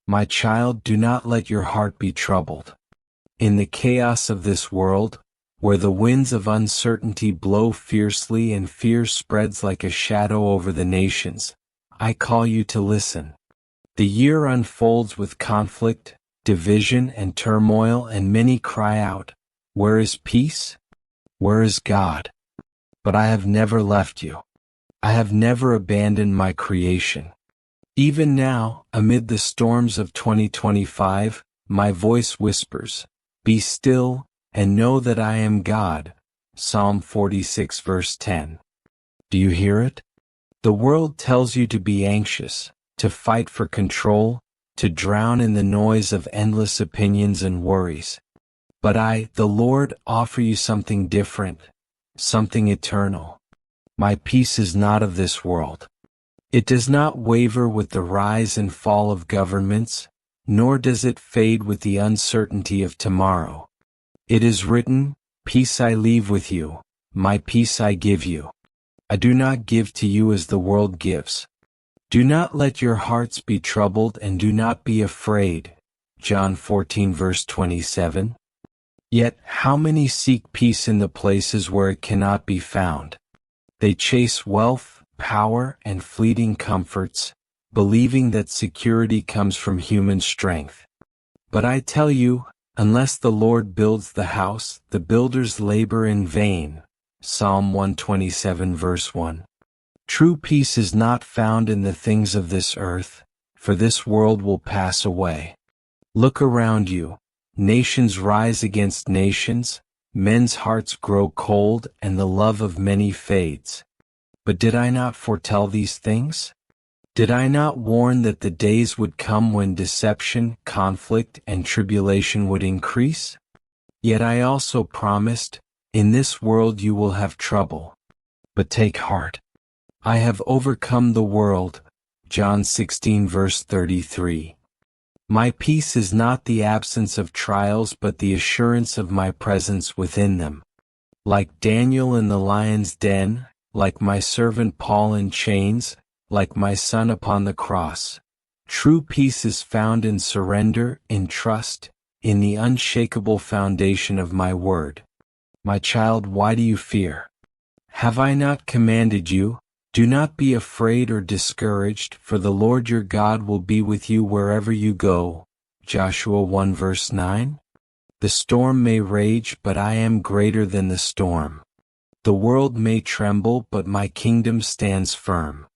My child, do not let your heart be troubled. In the chaos of this world, where the winds of uncertainty blow fiercely and fear spreads like a shadow over the nations, I call you to listen. The year unfolds with conflict, division, and turmoil, and many cry out, "Where is peace? Where is God?" But I have never left you. I have never abandoned my creation. Even now, amid the storms of 2025, my voice whispers, "Be still, and know that I am God." Psalm 46 verse 10. Do you hear it? The world tells you to be anxious, to fight for control, to drown in the noise of endless opinions and worries. But I, the Lord, offer you something different, something eternal. My peace is not of this world. It does not waver with the rise and fall of governments, nor does it fade with the uncertainty of tomorrow. It is written, "Peace I leave with you, my peace I give you. I do not give to you as the world gives." Do not let your hearts be troubled and do not be afraid. John 14 verse 27. Yet, how many seek peace in the places where it cannot be found? They chase wealth, power, and fleeting comforts, believing that security comes from human strength. But I tell you, unless the Lord builds the house, the builders labor in vain. Psalm 127 verse 1. True peace is not found in the things of this earth, for this world will pass away. Look around you. Nations rise against nations, men's hearts grow cold, and the love of many fades. But did I not foretell these things? Did I not warn that the days would come when deception, conflict, and tribulation would increase? Yet I also promised, "In this world you will have trouble. But take heart. I have overcome the world." John 16 verse 33. My peace is not the absence of trials but the assurance of my presence within them. Like Daniel in the lion's den, like my servant Paul in chains, like my son upon the cross. True peace is found in surrender, in trust, in the unshakable foundation of my word. My child, why do you fear? Have I not commanded you? Do not be afraid or discouraged, for the Lord your God will be with you wherever you go. Joshua 1 verse 9. The storm may rage, but I am greater than the storm. The world may tremble, but my kingdom stands firm.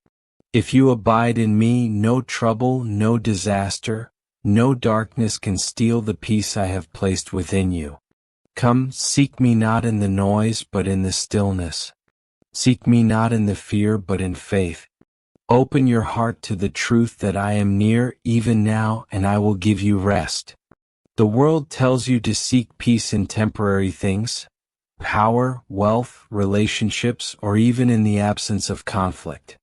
If you abide in me, no trouble, no disaster, no darkness can steal the peace I have placed within you. Come, seek me not in the noise, but in the stillness. Seek me not in the fear, but in faith. Open your heart to the truth that I am near, even now, and I will give you rest. The world tells you to seek peace in temporary things, power, wealth, relationships, or even in the absence of conflict.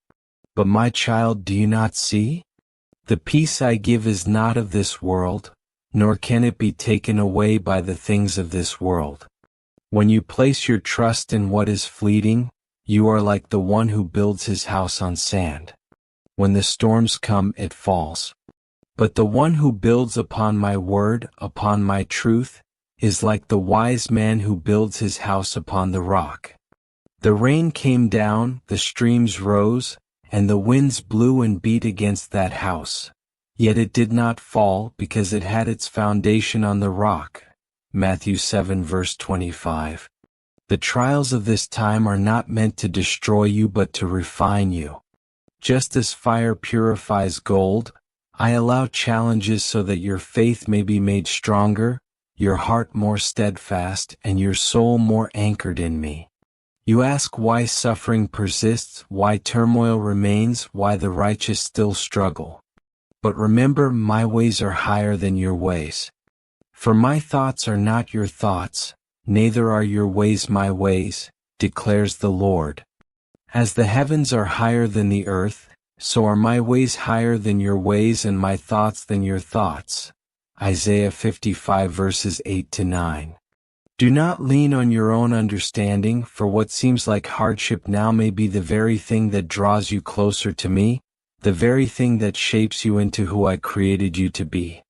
But my child, do you not see? The peace I give is not of this world, nor can it be taken away by the things of this world. When you place your trust in what is fleeting, you are like the one who builds his house on sand. When the storms come, it falls. But the one who builds upon my word, upon my truth, is like the wise man who builds his house upon the rock. The rain came down, the streams rose, and the winds blew and beat against that house. Yet it did not fall because it had its foundation on the rock. Matthew 7 verse 25. The trials of this time are not meant to destroy you but to refine you. Just as fire purifies gold, I allow challenges so that your faith may be made stronger, your heart more steadfast, and your soul more anchored in me. You ask why suffering persists, why turmoil remains, why the righteous still struggle. But remember, my ways are higher than your ways. For my thoughts are not your thoughts, neither are your ways my ways, declares the Lord. As the heavens are higher than the earth, so are my ways higher than your ways and my thoughts than your thoughts. Isaiah 55 verses 8-9. Do not lean on your own understanding, for what seems like hardship now may be the very thing that draws you closer to me. the very thing that shapes you into who I created you to be.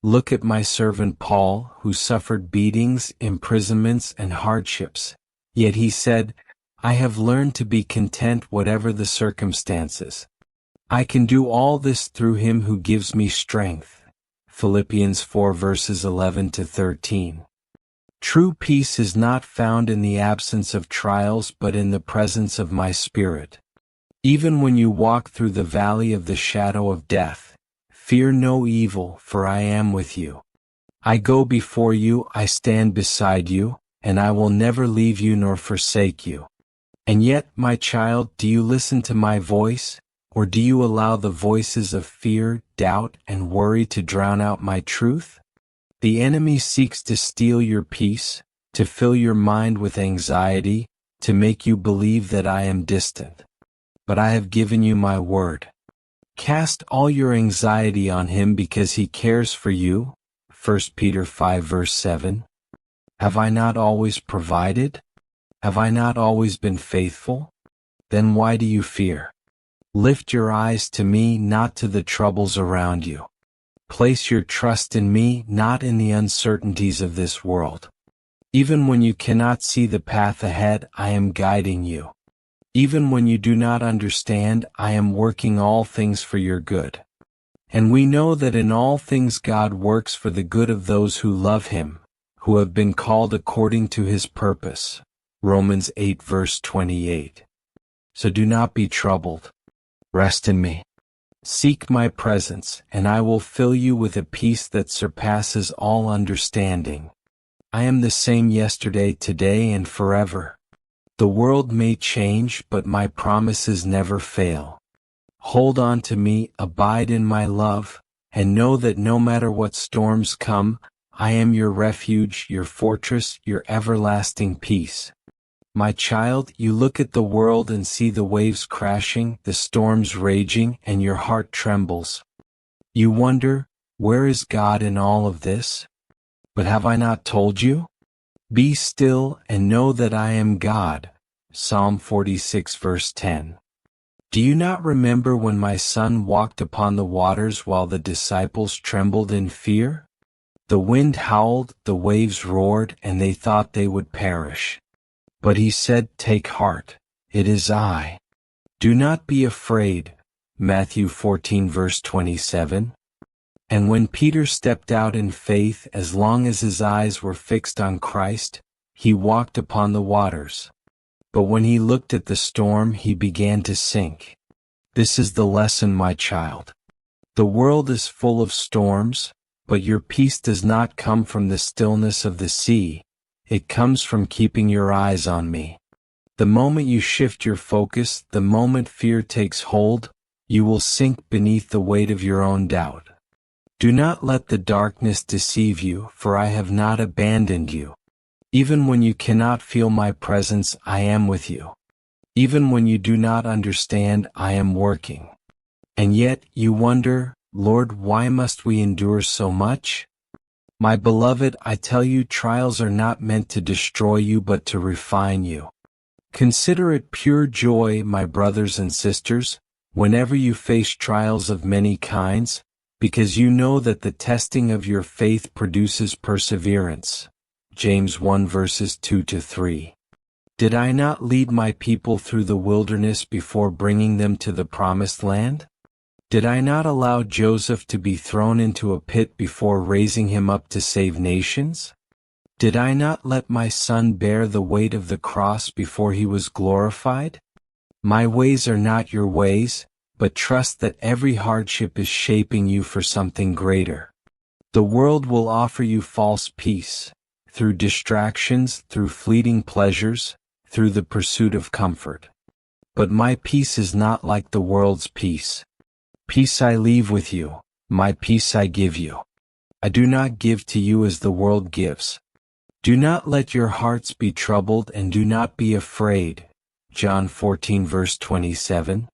Look at my servant Paul, who suffered beatings, imprisonments, and hardships. Yet he said, I have learned to be content whatever the circumstances. I can do all this through him who gives me strength. Philippians 4 verses 11 to 13. True peace is not found in the absence of trials but in the presence of my Spirit. Even when you walk through the valley of the shadow of death, fear no evil, for I am with you. I go before you, I stand beside you, and I will never leave you nor forsake you. And yet, my child, do you listen to my voice, or do you allow the voices of fear, doubt, and worry to drown out my truth? The enemy seeks to steal your peace, to fill your mind with anxiety, to make you believe that I am distant. But I have given you my word. Cast all your anxiety on him because he cares for you. 1 Peter 5 verse 7. Have I not always provided? Have I not always been faithful? Then why do you fear? Lift your eyes to me, not to the troubles around you. Place your trust in me, not in the uncertainties of this world. Even when you cannot see the path ahead, I am guiding you. Even when you do not understand, I am working all things for your good. And we know that in all things God works for the good of those who love him, who have been called according to his purpose. Romans 8 verse 28. So do not be troubled. Rest in me. Seek my presence, and I will fill you with a peace that surpasses all understanding. I am the same yesterday, today, and forever. The world may change, but my promises never fail. Hold on to me, abide in my love, and know that no matter what storms come, I am your refuge, your fortress, your everlasting peace. My child, you look at the world and see the waves crashing, the storms raging, and your heart trembles. You wonder, where is God in all of this? But have I not told you? Be still and know that I am God. Psalm 46 verse 10. Do you not remember when my son walked upon the waters while the disciples trembled in fear? The wind howled, the waves roared, and they thought they would perish. But he said, Take heart, it is I. Do not be afraid. Matthew 14 verse 27. And when Peter stepped out in faith, as long as his eyes were fixed on Christ, he walked upon the waters. But when he looked at the storm, he began to sink. This is the lesson, my child. The world is full of storms, but your peace does not come from the stillness of the sea. It comes from keeping your eyes on me. The moment you shift your focus, the moment fear takes hold, you will sink beneath the weight of your own doubt. Do not let the darkness deceive you, for I have not abandoned you. Even when you cannot feel my presence, I am with you. Even when you do not understand, I am working. And yet, you wonder, Lord, why must we endure so much? My beloved, I tell you, trials are not meant to destroy you but to refine you. Consider it pure joy, my brothers and sisters, whenever you face trials of many kinds, because you know that the testing of your faith produces perseverance. James 1 verses 2 to 3. Did I not lead my people through the wilderness before bringing them to the promised land? Did I not allow Joseph to be thrown into a pit before raising him up to save nations? Did I not let my son bear the weight of the cross before he was glorified? My ways are not your ways, but trust that every hardship is shaping you for something greater. The world will offer you false peace, through distractions, through fleeting pleasures, through the pursuit of comfort. But my peace is not like the world's peace. Peace I leave with you, my peace I give you. I do not give to you as the world gives. Do not let your hearts be troubled and do not be afraid. John 14 verse 27.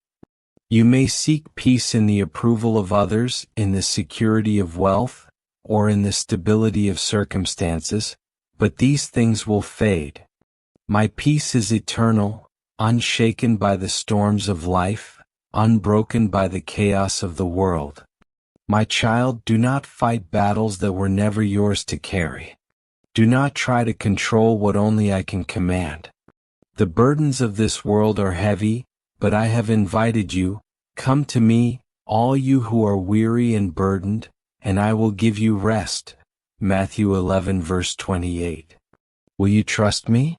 You may seek peace in the approval of others, in the security of wealth, or in the stability of circumstances, but these things will fade. My peace is eternal, unshaken by the storms of life. unbroken by the chaos of the world. My child, do not fight battles that were never yours to carry. Do not try to control what only I can command. The burdens of this world are heavy, but I have invited you. Come to me, all you who are weary and burdened, and I will give you rest. Matthew 11 verse 28. Will you trust me?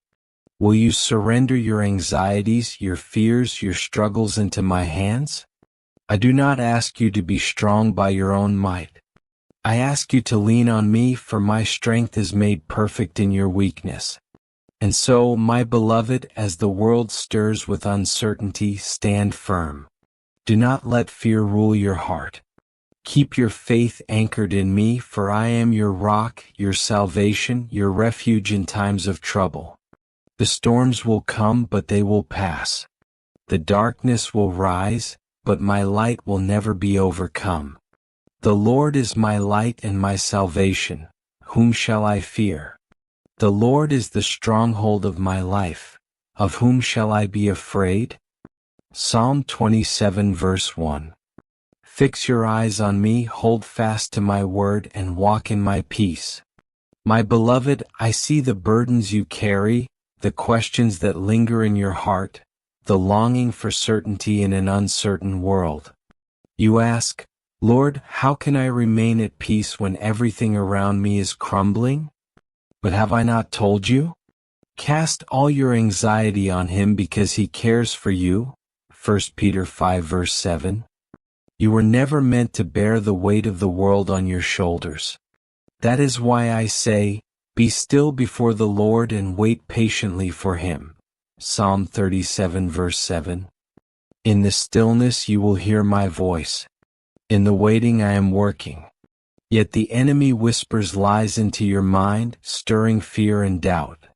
Will you surrender your anxieties, your fears, your struggles into my hands? I do not ask you to be strong by your own might. I ask you to lean on me, for my strength is made perfect in your weakness. And so, my beloved, as the world stirs with uncertainty, stand firm. Do not let fear rule your heart. Keep your faith anchored in me, for I am your rock, your salvation, your refuge in times of trouble. The storms will come, but they will pass. The darkness will rise, but my light will never be overcome. The Lord is my light and my salvation. Whom shall I fear? The Lord is the stronghold of my life. Of whom shall I be afraid? Psalm 27 verse 1. Fix your eyes on me, hold fast to my word, and walk in my peace. My beloved, I see the burdens you carry, the questions that linger in your heart, the longing for certainty in an uncertain world. You ask, Lord, how can I remain at peace when everything around me is crumbling? But have I not told you? Cast all your anxiety on him because he cares for you. 1 Peter 5 verse 7. You were never meant to bear the weight of the world on your shoulders. That is why I say, be still before the Lord and wait patiently for him. Psalm 37 verse 7. In the stillness you will hear my voice. In the waiting I am working. Yet the enemy whispers lies into your mind, stirring fear and doubt.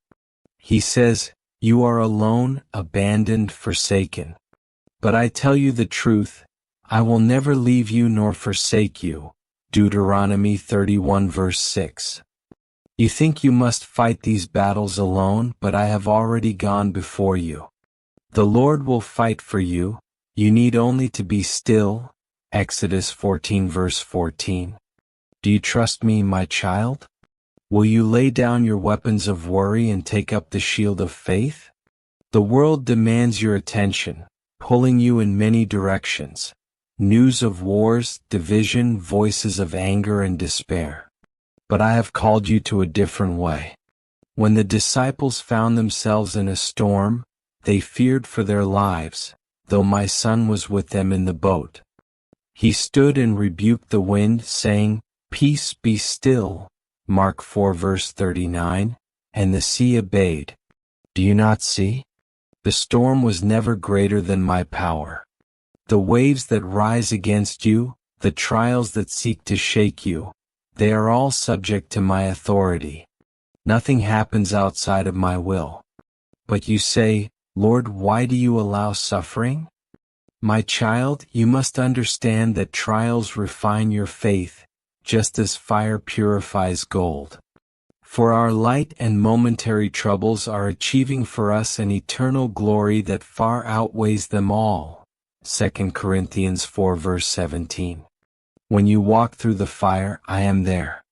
He says, you are alone, abandoned, forsaken. But I tell you the truth, I will never leave you nor forsake you. Deuteronomy 31 verse 6. You think you must fight these battles alone, but I have already gone before you. The Lord will fight for you, you need only to be still. Exodus 14 verse 14. Do you trust me, my child? Will you lay down your weapons of worry and take up the shield of faith? The world demands your attention, pulling you in many directions. News of wars, division, voices of anger and despair. But I have called you to a different way. When the disciples found themselves in a storm, they feared for their lives, though my Son was with them in the boat. He stood and rebuked the wind, saying, Peace, be still. Mark 4 verse 39, and the sea obeyed. Do you not see? The storm was never greater than my power. The waves that rise against you, the trials that seek to shake you, they are all subject to my authority. Nothing happens outside of my will. But you say, Lord, why do you allow suffering? My child, you must understand that trials refine your faith, just as fire purifies gold. For our light and momentary troubles are achieving for us an eternal glory that far outweighs them all. 2 Corinthians 4 verse 17. When you walk through the fire, I am there.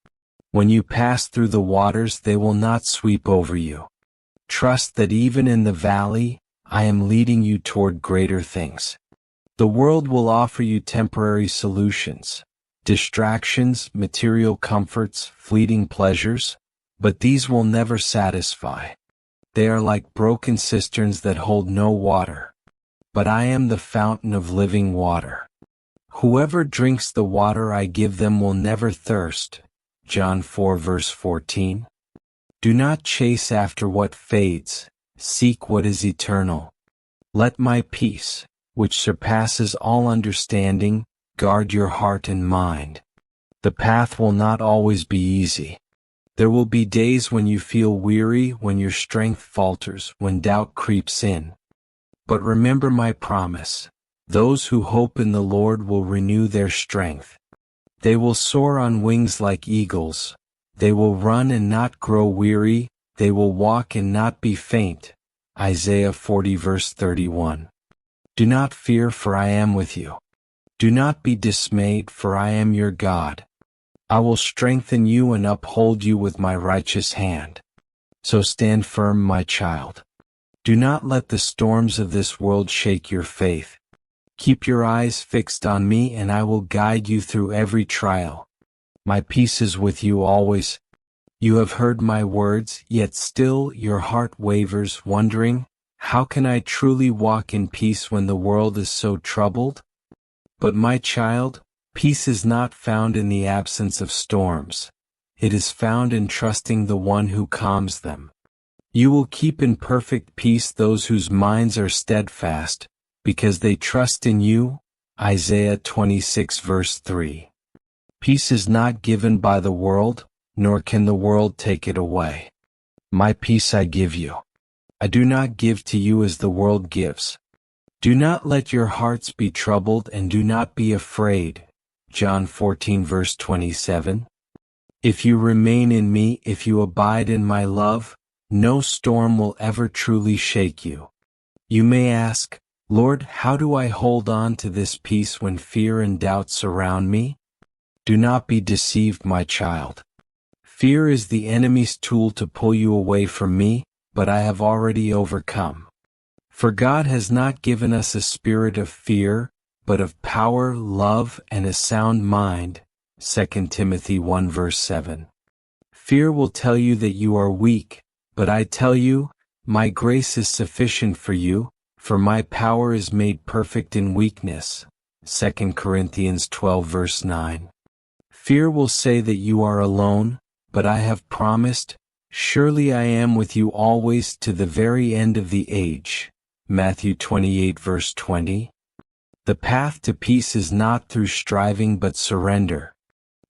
When you pass through the waters, they will not sweep over you. Trust that even in the valley, I am leading you toward greater things. The world will offer you temporary solutions, distractions, material comforts, fleeting pleasures, but these will never satisfy. They are like broken cisterns that hold no water. But I am the fountain of living water. Whoever drinks the water I give them will never thirst. John 4 verse 14. Do not chase after what fades, seek what is eternal. Let my peace, which surpasses all understanding, guard your heart and mind. The path will not always be easy. There will be days when you feel weary, when your strength falters, when doubt creeps in. But remember my promise. Those who hope in the Lord will renew their strength. They will soar on wings like eagles. They will run and not grow weary. They will walk and not be faint. Isaiah 40 verse 31. Do not fear, for I am with you. Do not be dismayed, for I am your God. I will strengthen you and uphold you with my righteous hand. So stand firm, my child. Do not let the storms of this world shake your faith. Keep your eyes fixed on me, and I will guide you through every trial. My peace is with you always. You have heard my words, yet still your heart wavers, wondering, how can I truly walk in peace when the world is so troubled? But my child, peace is not found in the absence of storms. It is found in trusting the one who calms them. You will keep in perfect peace those whose minds are steadfast, because they trust in you. Isaiah 26 verse 3. Peace is not given by the world, nor can the world take it away. My peace I give you. I do not give to you as the world gives. Do not let your hearts be troubled, and do not be afraid. John 14 verse 27. If you remain in me, if you abide in my love, no storm will ever truly shake you. You may ask, Lord, how do I hold on to this peace when fear and doubt surround me? Do not be deceived, my child. Fear is the enemy's tool to pull you away from me, but I have already overcome. For God has not given us a spirit of fear, but of power, love, and a sound mind. 2 Timothy 1 verse 7. Fear will tell you that you are weak, but I tell you, my grace is sufficient for you, for my power is made perfect in weakness. 2 Corinthians 12 verse 9. Fear will say that you are alone, but I have promised, surely I am with you always to the very end of the age. Matthew 28 verse 20. The path to peace is not through striving but surrender.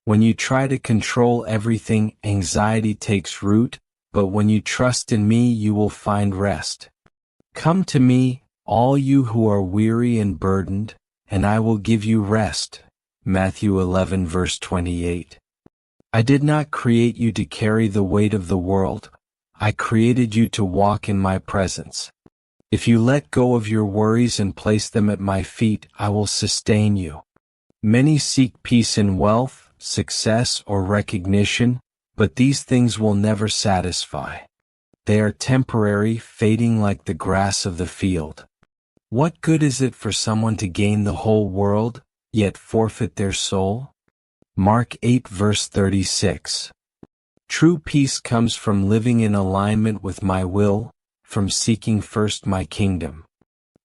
When you try to control everything, anxiety takes root, but when you trust in me, you will find rest. Come to me, all you who are weary and burdened, and I will give you rest. Matthew 11 verse 28. I did not create you to carry the weight of the world. I created you to walk in my presence. If you let go of your worries and place them at my feet, I will sustain you. Many seek peace in wealth, success, or recognition, but these things will never satisfy. They are temporary, fading like the grass of the field. What good is it for someone to gain the whole world, yet forfeit their soul? Mark 8 verse 36. True peace comes from living in alignment with my will, from seeking first my kingdom.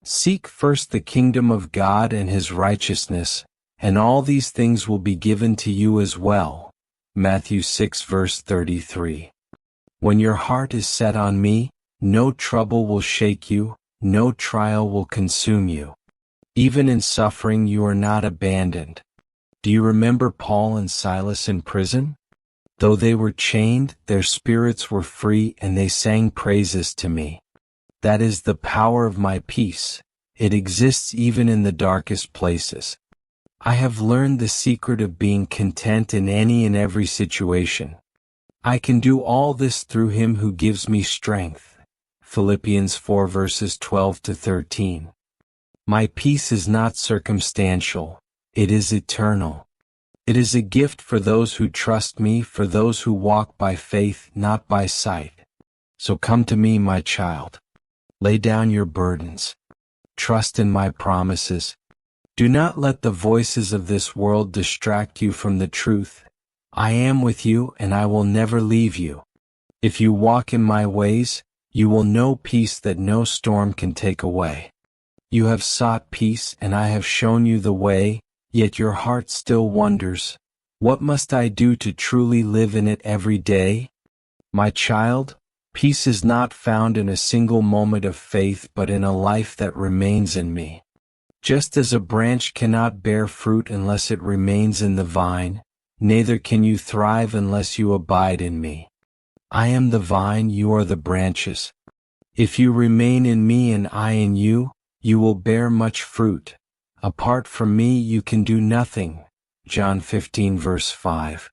Seek first the kingdom of God and his righteousness, and all these things will be given to you as well. Matthew 6 verse 33. When your heart is set on me, no trouble will shake you, no trial will consume you. Even in suffering you are not abandoned. Do you remember Paul and Silas in prison? Though they were chained, their spirits were free, and they sang praises to me. That is the power of my peace. It exists even in the darkest places. I have learned the secret of being content in any and every situation. I can do all this through him who gives me strength. Philippians 4 verses 12 to 13. My peace is not circumstantial. It is eternal. It is a gift for those who trust me, for those who walk by faith, not by sight. So come to me, my child. Lay down your burdens. Trust in my promises. Do not let the voices of this world distract you from the truth. I am with you, and I will never leave you. If you walk in my ways, you will know peace that no storm can take away. You have sought peace, and I have shown you the way, yet your heart still wonders, what must I do to truly live in it every day? My child, peace is not found in a single moment of faith but in a life that remains in me. Just as a branch cannot bear fruit unless it remains in the vine, neither can you thrive unless you abide in me. I am the vine, you are the branches. If you remain in me and I in you, you will bear much fruit. Apart from me you can do nothing. John 15 verse 5.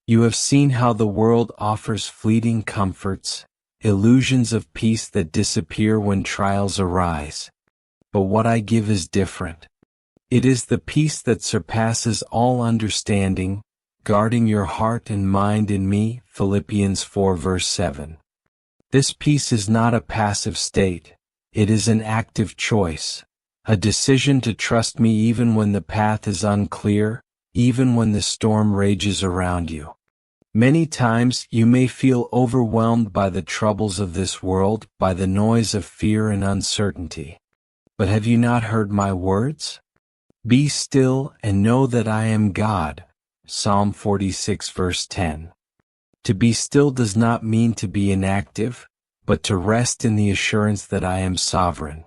You have seen how the world offers fleeting comforts, illusions of peace that disappear when trials arise. but what I give is different. It is the peace that surpasses all understanding, guarding your heart and mind in me, Philippians 4 verse 7. This peace is not a passive state, it is an active choice, a decision to trust me even when the path is unclear, even when the storm rages around you. Many times you may feel overwhelmed by the troubles of this world, by the noise of fear and uncertainty. But have you not heard my words? Be still and know that I am God. Psalm 46 verse 10. To be still does not mean to be inactive, but to rest in the assurance that I am sovereign.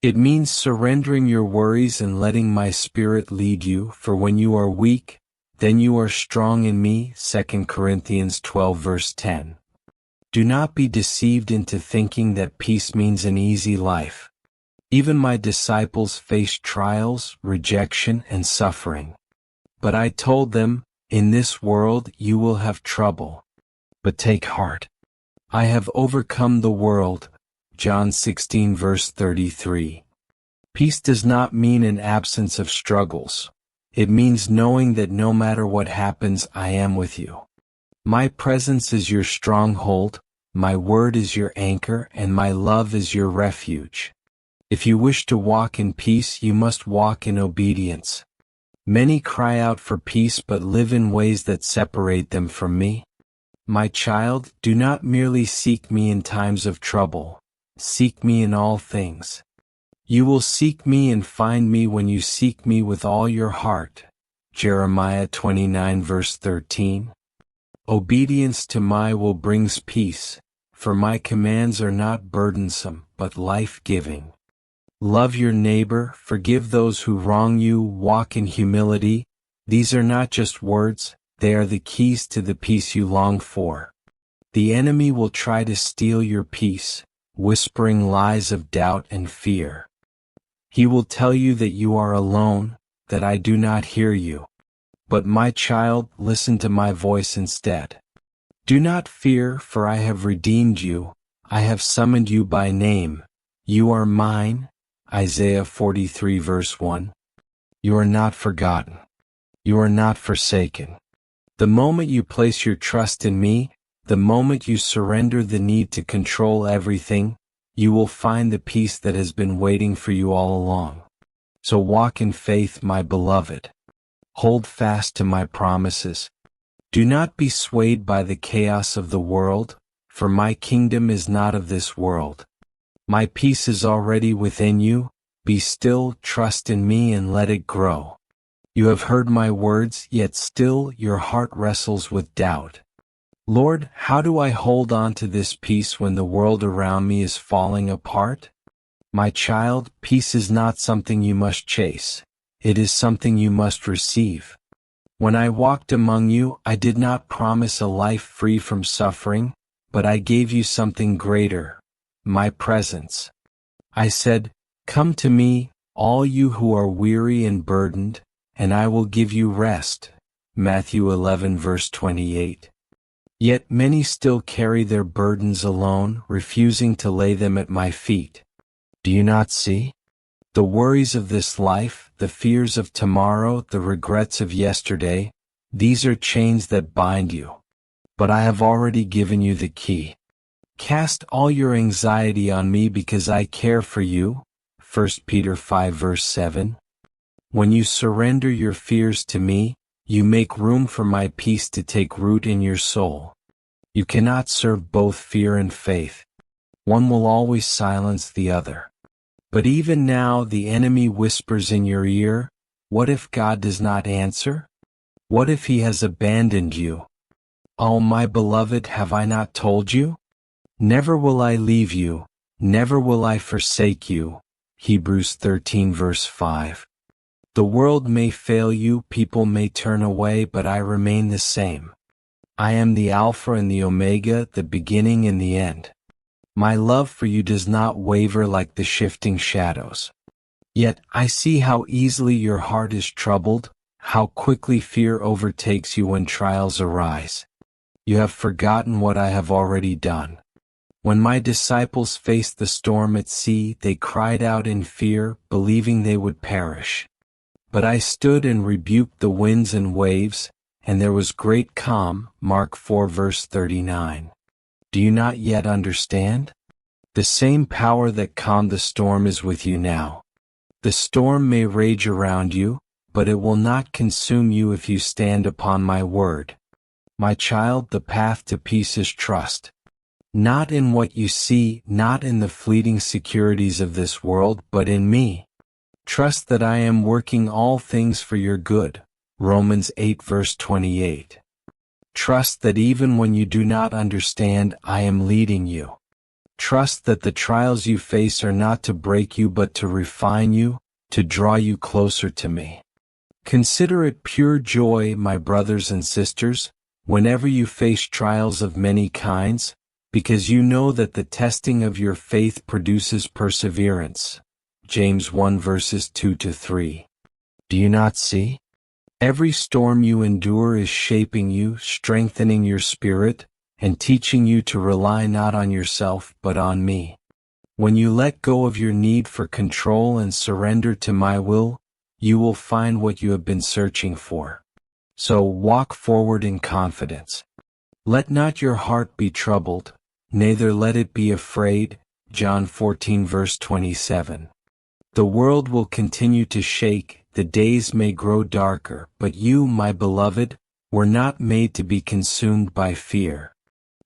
It means surrendering your worries and letting my Spirit lead you, for when you are weak, then you are strong in me, 2 Corinthians 12 verse 10. Do not be deceived into thinking that peace means an easy life. Even my disciples faced trials, rejection, and suffering. But I told them, in this world you will have trouble. But take heart. I have overcome the world. John 16 verse 33. Peace does not mean an absence of struggles. It means knowing that no matter what happens, I am with you. My presence is your stronghold, my word is your anchor, and my love is your refuge. If you wish to walk in peace, you must walk in obedience. Many cry out for peace but live in ways that separate them from me. My child, do not merely seek me in times of trouble. Seek me in all things. You will seek me and find me when you seek me with all your heart. Jeremiah 29 verse 13. Obedience to my will brings peace, for my commands are not burdensome, but life-giving. Love your neighbor, forgive those who wrong you, walk in humility. These are not just words, they are the keys to the peace you long for. The enemy will try to steal your peace, whispering lies of doubt and fear. He will tell you that you are alone, that I do not hear you. But my child, listen to my voice instead. Do not fear, for I have redeemed you, I have summoned you by name. You are mine. Isaiah 43 verse 1. You are not forgotten. You are not forsaken. The moment you place your trust in me, the moment you surrender the need to control everything, you will find the peace that has been waiting for you all along. So walk in faith, my beloved. Hold fast to my promises. Do not be swayed by the chaos of the world, for my kingdom is not of this world. My peace is already within you. Be still, trust in me, and let it grow. You have heard my words, yet still your heart wrestles with doubt. Lord, how do I hold on to this peace when the world around me is falling apart? My child, peace is not something you must chase. It is something you must receive. When I walked among you, I did not promise a life free from suffering, but I gave you something greater, my presence. I said, "Come to me, all you who are weary and burdened, and I will give you rest." Matthew 11 verse 28. Yet many still carry their burdens alone, refusing to lay them at my feet. Do you not see? The worries of this life, the fears of tomorrow, the regrets of yesterday, these are chains that bind you. But I have already given you the key. Cast all your anxiety on me because I care for you. 1 Peter 5 verse 7. When you surrender your fears to me, you make room for my peace to take root in your soul. You cannot serve both fear and faith. One will always silence the other. But even now the enemy whispers in your ear, what if God does not answer? What if he has abandoned you? Oh, my beloved, have I not told you? Never will I leave you, never will I forsake you. Hebrews 13 verse 5. The world may fail you, people may turn away, but I remain the same. I am the Alpha and the Omega, the beginning and the end. My love for you does not waver like the shifting shadows. Yet I see how easily your heart is troubled, how quickly fear overtakes you when trials arise. You have forgotten what I have already done. When my disciples faced the storm at sea, they cried out in fear, believing they would perish. But I stood and rebuked the winds and waves, and there was great calm. Mark 4 verse 39. Do you not yet understand? The same power that calmed the storm is with you now. The storm may rage around you, but it will not consume you if you stand upon my word. My child, the path to peace is trust. Not in what you see, not in the fleeting securities of this world, but in me. Trust that I am working all things for your good. Romans 8 verse 28. Trust that even when you do not understand, I am leading you. Trust that the trials you face are not to break you but to refine you, to draw you closer to me. Consider it pure joy, my brothers and sisters, whenever you face trials of many kinds, because you know that the testing of your faith produces perseverance. James 1 verses 2-3. Do you not see? Every storm you endure is shaping you, strengthening your spirit, and teaching you to rely not on yourself but on me. When you let go of your need for control and surrender to my will, you will find what you have been searching for. So walk forward in confidence. Let not your heart be troubled, neither let it be afraid. John 14 verse 27. The world will continue to shake, the days may grow darker, but you, my beloved, were not made to be consumed by fear.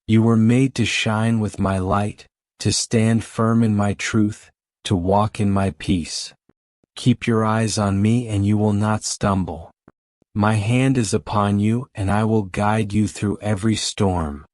You were made to shine with my light, to stand firm in my truth, to walk in my peace. Keep your eyes on me and you will not stumble. My hand is upon you and I will guide you through every storm.